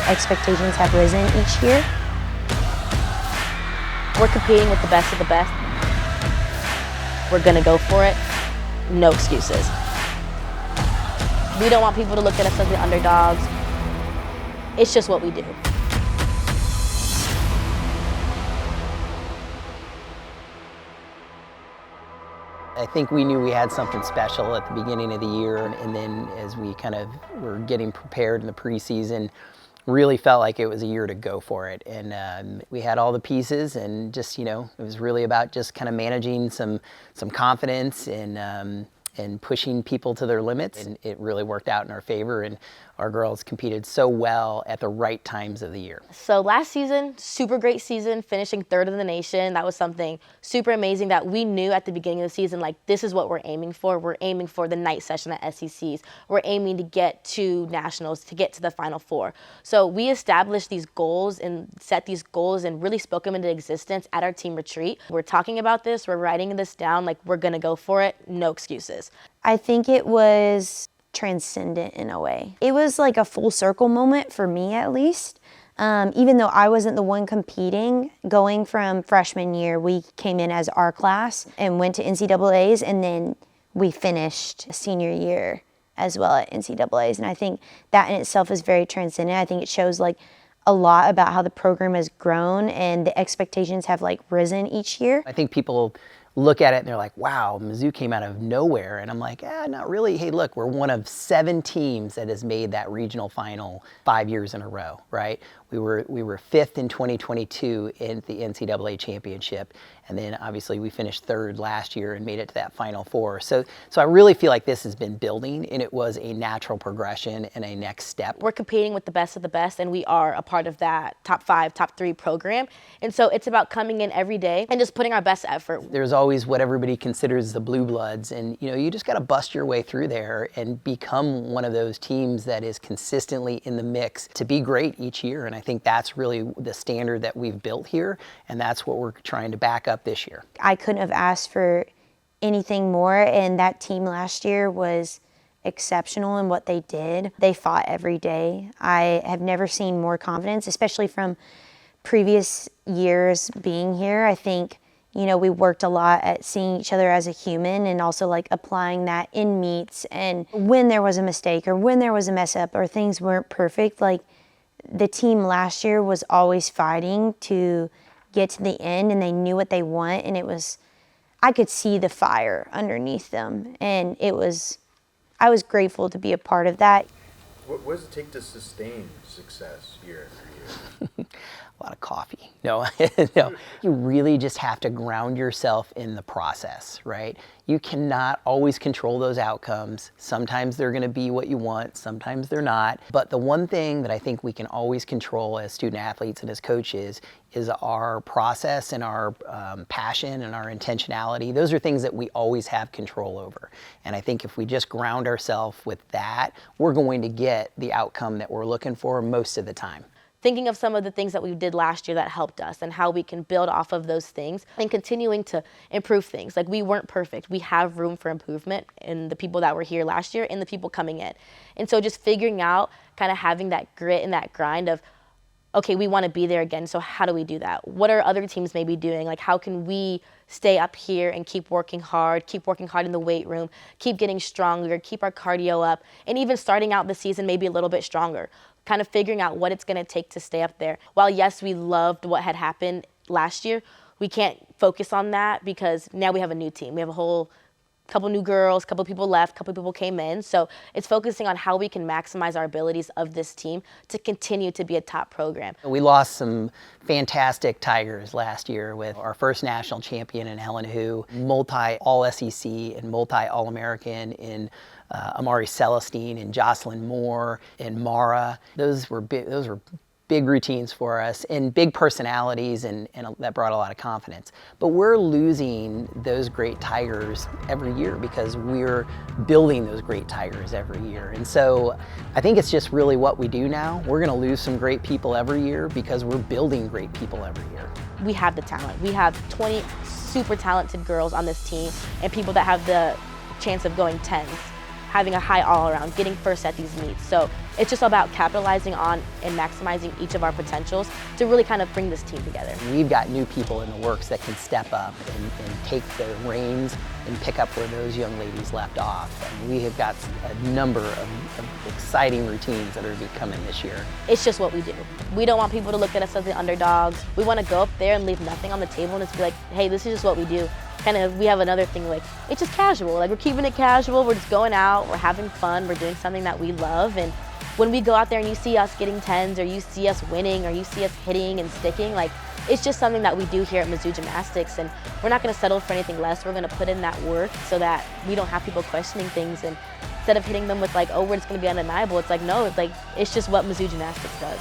The expectations have risen each year. We're competing with the best of the best. We're gonna go for it. No excuses. We don't want people to look at us as the underdogs. It's just what we do. I think we knew we had something special at the beginning of the year, and then as we kind of were getting prepared in the preseason, really felt like it was a year to go for it. And we had all the pieces, and just, you know, it was really about just kind of managing some confidence and pushing people to their limits, and it really worked out in our favor, and our girls competed so well at the right times of the year. So last season, super great season, finishing third in the nation. That was something super amazing that we knew at the beginning of the season, like, this is what we're aiming for. We're aiming for the night session at SECs. We're aiming to get to nationals, to get to the Final Four. So we established these goals and set these goals and really spoke them into existence at our team retreat. We're talking about this, we're writing this down, like, we're gonna go for it, no excuses. I think it was transcendent in a way. It was like a full circle moment for me, at least. Even though I wasn't the one competing, going from freshman year, we came in as our class and went to NCAAs, and then we finished senior year as well at NCAAs. And I think that in itself is very transcendent. I think it shows like a lot about how the program has grown and the expectations have like risen each year. I think people look at it and they're like, wow, Mizzou came out of nowhere. And I'm like, not really. Hey, look, we're one of 7 teams that has made that regional final 5 years in a row, right? We were 5th in 2022 in the NCAA championship. And then obviously we finished 3rd last year and made it to that Final Four. So I really feel like this has been building, and it was a natural progression and a next step. We're competing with the best of the best, and we are a part of that top 5, top 3 program. And so it's about coming in every day and just putting our best effort. There's always what everybody considers the blue bloods, and you know, you just got to bust your way through there and become one of those teams that is consistently in the mix to be great each year. And I think that's really the standard that we've built here, and that's what we're trying to back up this year. I couldn't have asked for anything more, and that team last year was exceptional in what they did. They fought every day. I have never seen more confidence, especially from previous years being here. I think, you know, we worked a lot at seeing each other as a human and also like applying that in meets, and when there was a mistake or when there was a mess up or things weren't perfect, like the team last year was always fighting to get to the end, and they knew what they want, and it was, I could see the fire underneath them, and I was grateful to be a part of that. What does it take to sustain success year after year? A lot of coffee. No, no. You really just have to ground yourself in the process, right? You cannot always control those outcomes. Sometimes they're going to be what you want, sometimes they're not. But the one thing that I think we can always control as student athletes and as coaches is our process and our passion and our intentionality. Those are things that we always have control over. And I think if we just ground ourselves with that, we're going to get the outcome that we're looking for most of the time. Thinking of some of the things that we did last year that helped us and how we can build off of those things and continuing to improve things. Like, we weren't perfect. We have room for improvement in the people that were here last year and the people coming in. And so just figuring out, kind of having that grit and that grind of, okay, we want to be there again, so how do we do that? What are other teams maybe doing? Like, how can we stay up here and keep working hard in the weight room, keep getting stronger, keep our cardio up, and even starting out the season maybe a little bit stronger, kind of figuring out what it's going to take to stay up there. While, yes, we loved what had happened last year, we can't focus on that because now we have a new team. We have a whole couple new girls, couple people left, couple people came in. So it's focusing on how we can maximize our abilities of this team to continue to be a top program. We lost some fantastic Tigers last year with our first national champion in Helen Hu, multi-All-SEC and multi-All-American in Amari Celestine and Jocelyn Moore and Mara. Those were big routines for us and big personalities, and that brought a lot of confidence. But we're losing those great Tigers every year because we're building those great Tigers every year. And so I think it's just really what we do now. We're gonna lose some great people every year because we're building great people every year. We have the talent. We have 20 super talented girls on this team and people that have the chance of going 10s, having a high all-around, getting first at these meets. So it's just about capitalizing on and maximizing each of our potentials to really kind of bring this team together. We've got new people in the works that can step up and take the reins and pick up where those young ladies left off. And we have got a number of exciting routines that are be coming this year. It's just what we do. We don't want people to look at us as the underdogs. We want to go up there and leave nothing on the table and just be like, hey, this is just what we do. Kind of, we have another thing, like, it's just casual. Like, we're keeping it casual, we're just going out, we're having fun, we're doing something that we love. And when we go out there and you see us getting 10s, or you see us winning, or you see us hitting and sticking, like, it's just something that we do here at Mizzou Gymnastics, and we're not going to settle for anything less. We're going to put in that work so that we don't have people questioning things, and instead of hitting them with like, oh, we're just going to be undeniable, it's like, no, it's like, it's just what Mizzou Gymnastics does.